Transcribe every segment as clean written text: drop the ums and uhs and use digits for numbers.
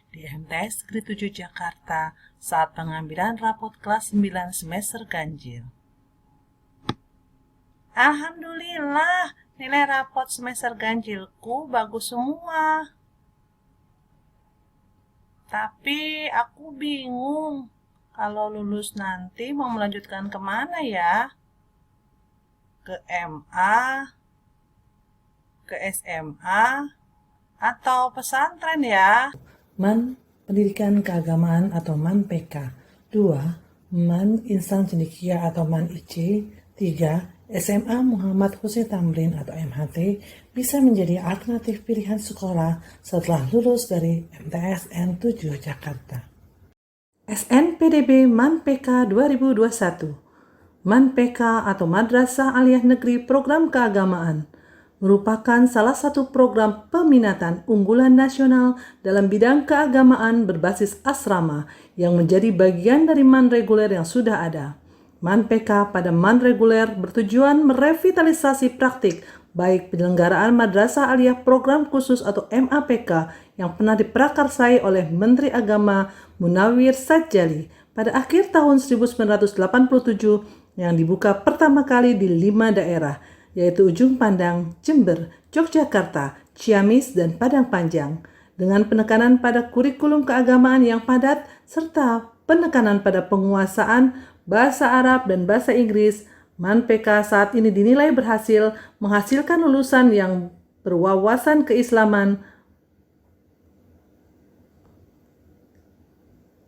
di MTS Negeri 7 Jakarta saat pengambilan rapot kelas 9 semester ganjil. Alhamdulillah, nilai rapot semester ganjilku bagus semua. Tapi aku bingung, kalau lulus nanti mau melanjutkan kemana ya? Ke MA, ke SMA, atau pesantren ya? MAN Pendidikan Keagamaan atau MAN PK. 2. MAN Insan Cendekia atau MAN IC. 3. SMA Muhammad Hussein Tamrin atau MHT bisa menjadi alternatif pilihan sekolah setelah lulus dari MTSN 7 Jakarta. SNPDB MAN PK 2021. MAN PK atau Madrasah Aliyah Negeri Program Keagamaan merupakan salah satu program peminatan unggulan nasional dalam bidang keagamaan berbasis asrama yang menjadi bagian dari MAN reguler yang sudah ada. MAN PK pada MAN reguler bertujuan merevitalisasi praktik baik penyelenggaraan Madrasah Aliyah Program Khusus atau MAPK yang pernah diprakarsai oleh Menteri Agama Munawir Sajjali pada akhir tahun 1987 yang dibuka pertama kali di 5 daerah, yaitu Ujung Pandang, Jember, Yogyakarta, Ciamis, dan Padang Panjang, dengan penekanan pada kurikulum keagamaan yang padat serta penekanan pada penguasaan bahasa Arab dan bahasa Inggris. MAN PK saat ini dinilai berhasil menghasilkan lulusan yang berwawasan keislaman,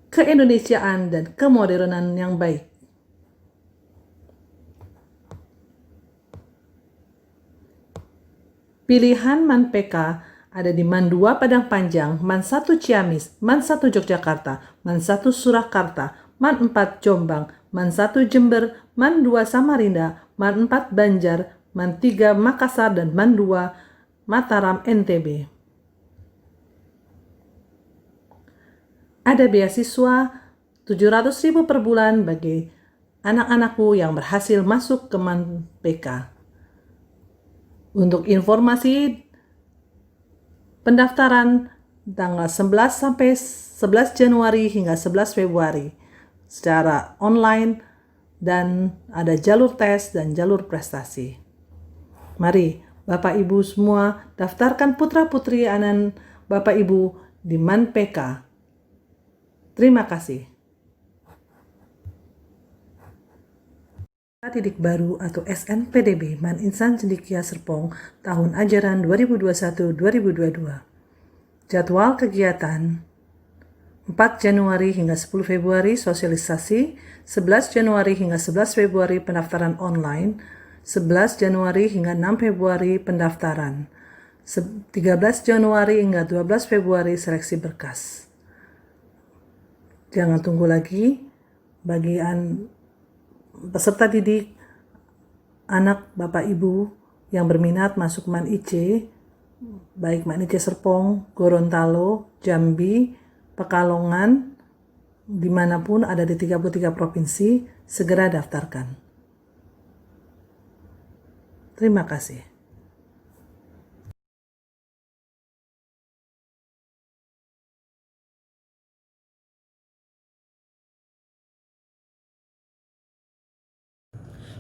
keindonesiaan, dan kemodernan yang baik. Pilihan MAN PK ada di MAN 2 Padang Panjang, MAN 1 Ciamis, MAN 1 Yogyakarta, MAN 1 Surakarta, MAN 4 Jombang, MAN 1 Jember, MAN 2 Samarinda, MAN 4 Banjar, MAN 3 Makassar, dan MAN 2 Mataram NTB. Ada beasiswa 700.000 per bulan bagi anak-anakku yang berhasil masuk ke MAN PK. Untuk informasi pendaftaran tanggal 11 sampai 11 Januari hingga 11 Februari secara online, dan ada jalur tes dan jalur prestasi. Mari Bapak Ibu semua daftarkan putra-putri anak Bapak Ibu di MAN PK. Terima kasih. Didik Baru atau SNPDB MAN Insan Cendekia Serpong tahun ajaran 2021-2022. Jadwal kegiatan 4 Januari hingga 10 Februari sosialisasi, 11 Januari hingga 11 Februari pendaftaran online, 11 Januari hingga 6 Februari pendaftaran, 13 Januari hingga 12 Februari seleksi berkas. Jangan tunggu lagi, bagian peserta didik, anak Bapak Ibu yang berminat masuk MAN IC, baik MAN IC Serpong, Gorontalo, Jambi, Pekalongan, dimanapun ada di 33 provinsi, segera daftarkan. Terima kasih.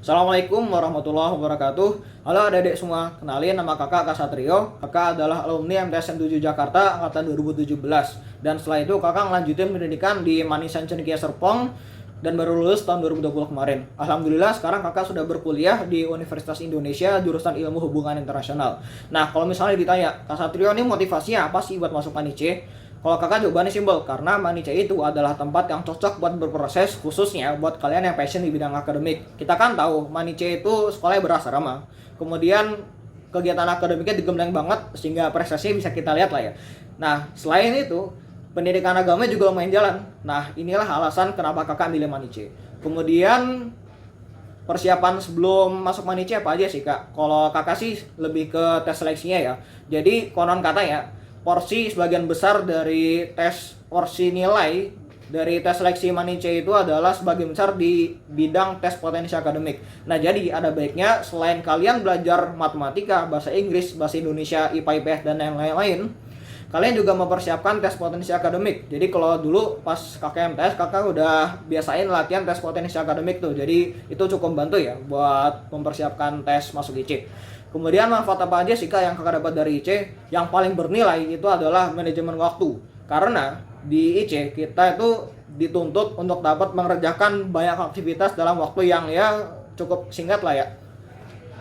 Assalamualaikum warahmatullahi wabarakatuh. Halo adik-adik semua, kenalin nama kakak Satrio. Kakak adalah alumni MTSN 7 Jakarta angkatan 2017. Dan setelah itu kakak ngelanjutin pendidikan di MAN Insan Cendekia Serpong dan baru lulus tahun 2020 kemarin. Alhamdulillah sekarang kakak sudah berkuliah di Universitas Indonesia jurusan Ilmu Hubungan Internasional. Nah, kalau misalnya ditanya, Kak Satrio ini motivasinya apa sih buat masuk MAN IC? Kalau kakak jawabannya simpel, karena MAN IC itu adalah tempat yang cocok buat berproses, khususnya buat kalian yang passion di bidang akademik. Kita kan tahu MAN IC itu sekolahnya berasrama, kemudian kegiatan akademiknya digembleng banget sehingga prestasinya bisa kita lihat lah ya. Nah, selain itu pendidikan agama juga lumayan jalan. Nah, inilah alasan kenapa kakak milih MAN IC. Kemudian persiapan sebelum masuk MAN IC apa aja sih kak? Kalau kakak sih lebih ke tes seleksinya ya. Jadi konon katanya porsi sebagian besar dari tes porsi nilai dari tes seleksi MAN IC itu adalah sebagian besar di bidang tes potensi akademik. Nah, jadi ada baiknya selain kalian belajar matematika, bahasa Inggris, bahasa Indonesia, IPA, IPS, dan yang lain-lain, kalian juga mempersiapkan tes potensi akademik. Jadi kalau dulu pas kakak MTS, kakak udah biasain latihan tes potensi akademik tuh. Jadi itu cukup bantu ya buat mempersiapkan tes masuk IC. Kemudian manfaat apa aja sih kak yang kakak dapat dari IC? Yang paling bernilai itu adalah manajemen waktu. Karena di IC kita itu dituntut untuk dapat mengerjakan banyak aktivitas dalam waktu yang ya cukup singkat lah ya.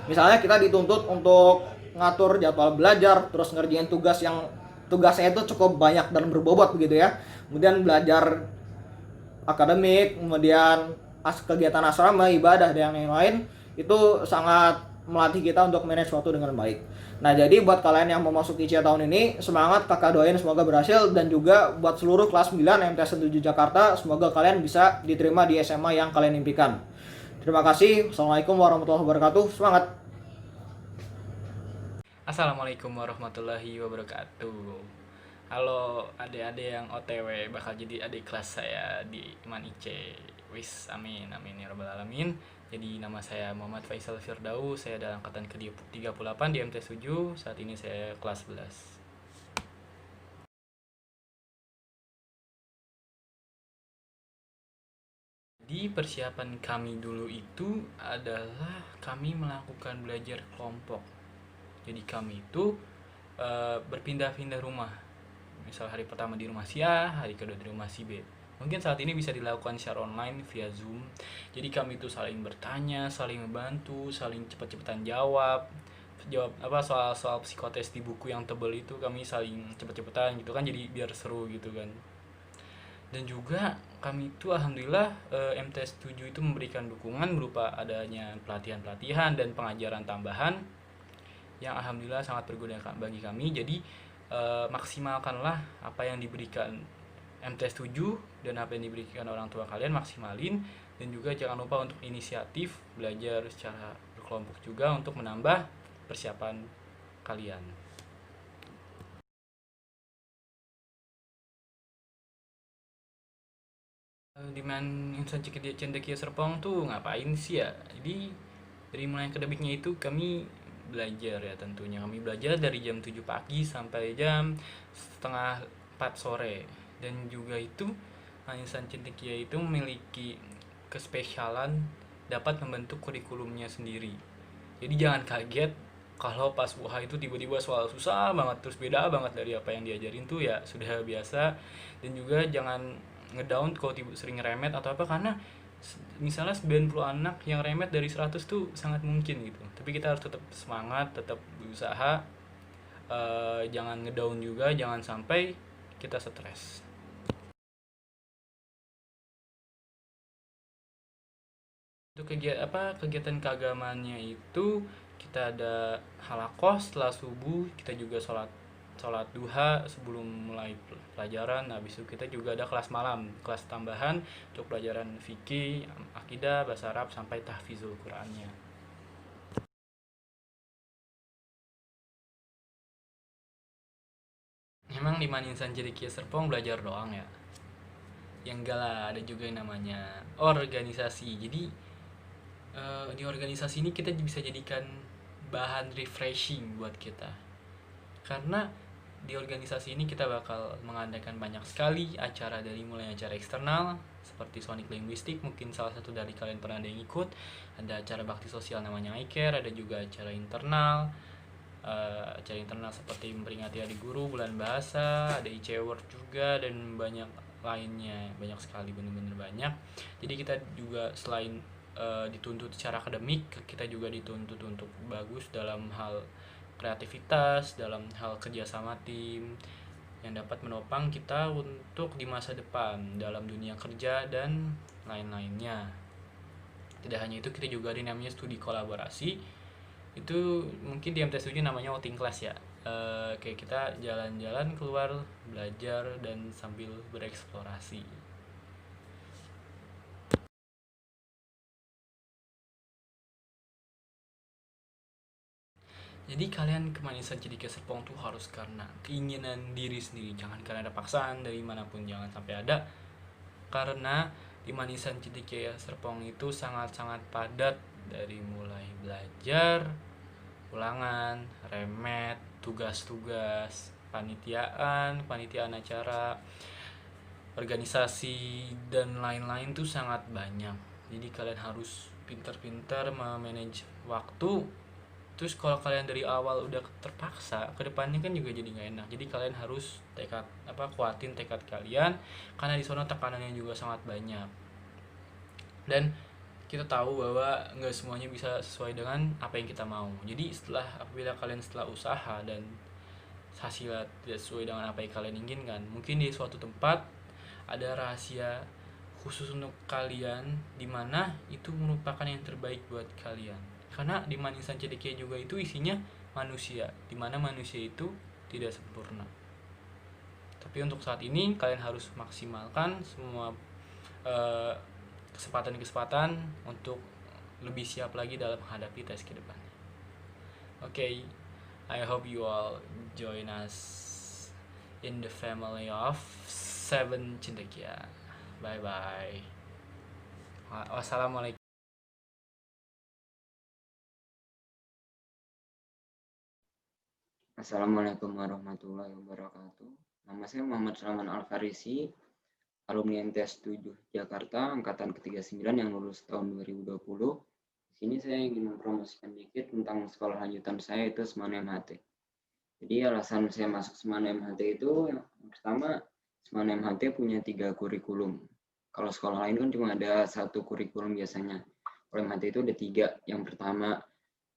Misalnya kita dituntut untuk ngatur jadwal belajar, terus ngerjain tugasnya itu cukup banyak dan berbobot begitu ya. Kemudian belajar akademik, kemudian kegiatan asrama, ibadah dan yang lain itu sangat melatih kita untuk manage waktu dengan baik. Nah, jadi buat kalian yang mau masuk IC tahun ini, semangat, kakak doain semoga berhasil, dan juga buat seluruh kelas 9 MTS 7 Jakarta, semoga kalian bisa diterima di SMA yang kalian impikan. Terima kasih. Assalamualaikum warahmatullahi wabarakatuh. Semangat. Assalamualaikum warahmatullahi wabarakatuh. Halo adik-adik yang OTW bakal jadi adik kelas saya di MAN IC. Wis, amin amin ya rabbal alamin. Jadi nama saya Muhammad Faisal Firdaus, saya adalah angkatan ke-38 di MTS 7. Saat ini saya kelas 11. Di persiapan kami dulu itu adalah kami melakukan belajar kelompok. Jadi kami itu berpindah-pindah rumah. Misal hari pertama di rumah si A, hari kedua di rumah si B. Mungkin saat ini bisa dilakukan secara online via Zoom. Jadi kami itu saling bertanya, saling membantu, saling cepat-cepatan jawab soal-soal psikotes di buku yang tebal itu, kami saling cepet-cepetan gitu kan, jadi biar seru gitu kan. Dan juga kami itu alhamdulillah MTS 7 itu memberikan dukungan berupa adanya pelatihan-pelatihan dan pengajaran tambahan yang alhamdulillah sangat berguna bagi kami. Jadi maksimalkanlah apa yang diberikan MTS 7 dan apa yang diberikan orang tua kalian, maksimalin. Dan juga jangan lupa untuk inisiatif belajar secara berkelompok juga untuk menambah persiapan kalian. Di Man Insan Cendekia Serpong tuh ngapain sih ya? Jadi dari mulai akademiknya itu kami belajar ya, tentunya kami belajar dari jam 7 pagi sampai jam setengah 4 sore. Dan juga itu Man Insan Cendekia itu memiliki kespesialan dapat membentuk kurikulumnya sendiri. Jadi jangan kaget kalau pas UH itu tiba-tiba soal susah banget, terus beda banget dari apa yang diajarin tuh, ya sudah biasa. Dan juga jangan ngedown kalau sering remet atau apa, karena misalnya 90 anak yang remet dari 100 tuh sangat mungkin gitu. Tapi kita harus tetap semangat, tetap berusaha, jangan ngedown juga, jangan sampai kita stres. Untuk kegiatan keagamaannya itu kita ada halakoh setelah subuh, kita juga sholat duha sebelum mulai pelajaran. Habis itu kita juga ada kelas malam, kelas tambahan untuk pelajaran fikih, akidah, bahasa Arab sampai tahfizul Qur'annya. Memang di Man Insan Cendekia Serpong belajar doang ya? Yang enggak lah, ada juga yang namanya organisasi. Jadi di organisasi ini kita bisa jadikan bahan refreshing buat kita, karena di organisasi ini kita bakal mengadakan banyak sekali acara, dari mulai acara eksternal seperti Sonic Linguistik, mungkin salah satu dari kalian pernah ada yang ikut. Ada acara bakti sosial namanya iCare, ada juga acara internal seperti memperingati Hari Guru, Bulan Bahasa, ada IC Award juga, dan banyak lainnya, banyak sekali, bener-bener banyak. Jadi kita juga selain dituntut secara akademik, kita juga dituntut untuk bagus dalam hal kreativitas, dalam hal kerjasama tim yang dapat menopang kita untuk di masa depan dalam dunia kerja dan lain-lainnya. Tidak hanya itu, kita juga ada namanya studi kolaborasi. Itu mungkin di MTS 7 namanya outing class ya. Kayak kita jalan-jalan keluar, belajar dan sambil bereksplorasi. Jadi kalian ke Man Insan Cendekia Serpong tuh harus karena keinginan diri sendiri, jangan karena ada paksaan dari manapun, jangan sampai ada. Karena di Man Insan Cendekia Serpong itu sangat-sangat padat, dari mulai belajar, ulangan, remet, tugas-tugas, kepanitiaan acara, organisasi dan lain-lain tuh sangat banyak. Jadi kalian harus pintar-pintar memanage waktu. Terus kalau kalian dari awal udah terpaksa, kedepannya kan juga jadi nggak enak. Jadi kalian harus kuatin tekad kalian, karena di sana tekanannya juga sangat banyak. Dan kita tahu bahwa nggak semuanya bisa sesuai dengan apa yang kita mau. Jadi apabila kalian setelah usaha dan hasilnya tidak sesuai dengan apa yang kalian inginkan, mungkin di suatu tempat ada rahasia khusus untuk kalian, dimana itu merupakan yang terbaik buat kalian. Karena di Manisan Cendekia juga itu isinya manusia, dimana manusia itu tidak sempurna. Tapi untuk saat ini kalian harus maksimalkan semua kesempatan-kesempatan untuk lebih siap lagi dalam menghadapi tes ke depannya. Okay, I hope you all join us in the family of 7 Cendekia. Bye bye. Wassalamualaikum. Assalamualaikum warahmatullahi wabarakatuh. Nama saya Muhammad Salman Al-Farisi, alumni MTS 7 Jakarta, angkatan ke-39 yang lulus tahun 2020. Di sini saya ingin mempromosikan dikit tentang sekolah lanjutan saya, itu Seman MHT. Jadi alasan saya masuk Seman MHT itu, yang pertama, Seman MHT punya 3 kurikulum. Kalau sekolah lain kan cuma ada 1 kurikulum biasanya. Kalau MHT itu ada 3. Yang pertama,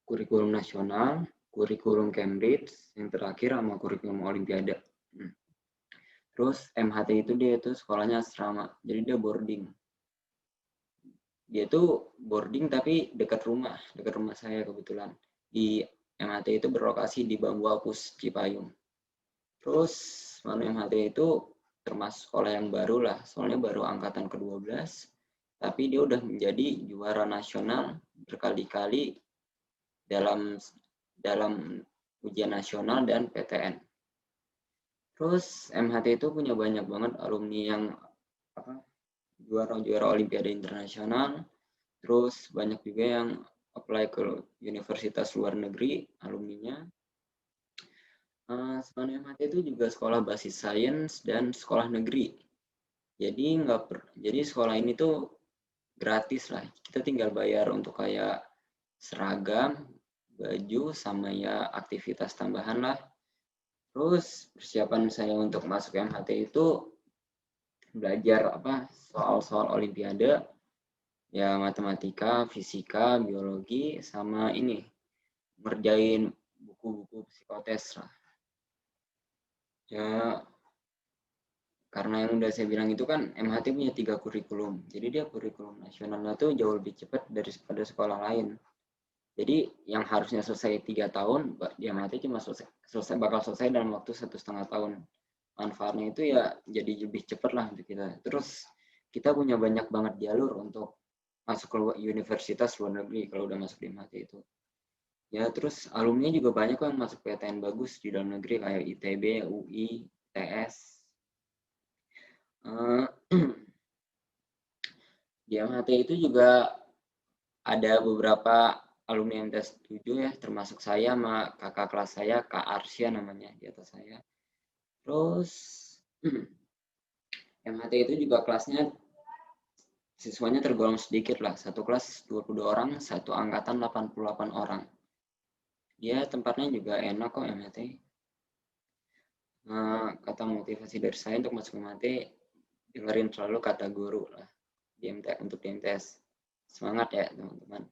kurikulum nasional, kurikulum Cambridge, yang terakhir sama kurikulum Olimpiade. Terus MHT itu dia itu sekolahnya asrama, jadi dia boarding. Dia itu boarding tapi dekat rumah saya kebetulan. Di MHT itu berlokasi di Bambu Apus, Cipayung. Terus MHT itu termasuk sekolah yang baru lah, soalnya baru angkatan ke-12, tapi dia udah menjadi juara nasional berkali-kali dalam ujian nasional dan PTN. Terus MHT itu punya banyak banget alumni yang juara Olimpiade internasional. Terus banyak juga yang apply ke universitas luar negeri alumninya. Seman MHT itu juga sekolah basis sains dan sekolah negeri. Jadi sekolah ini tuh gratis lah. Kita tinggal bayar untuk kayak seragam, baju, sama ya aktivitas tambahan lah. Terus persiapan saya untuk masuk MHT itu belajar soal-soal Olimpiade, ya matematika, fisika, biologi, sama ini ngerjain buku-buku psikotes lah. Ya karena yang udah saya bilang itu kan MHT punya 3 kurikulum, jadi dia kurikulum nasionalnya tuh jauh lebih cepat daripada sekolah lain. Jadi yang harusnya selesai 3 tahun, di MHT cuma bakal selesai dalam waktu 1,5 tahun. Manfaatnya itu ya jadi lebih cepat lah untuk kita. Terus kita punya banyak banget jalur untuk masuk ke universitas luar negeri kalau udah masuk di MHT itu. Ya terus alumni juga banyak kok yang masuk PTN bagus di dalam negeri kayak ITB, UI, ITS. Di MHT itu juga ada beberapa alumni MTS 7 ya, termasuk saya sama kakak kelas saya, Kak Arsya namanya di atas saya. Terus MHT itu juga kelasnya siswanya tergolong sedikit lah, satu kelas 22 orang, satu angkatan 88 orang. Ya tempatnya juga enak kok MHT. Kata motivasi dari saya untuk masuk MHT, dengerin selalu kata guru lah untuk di MTS. Semangat ya teman-teman.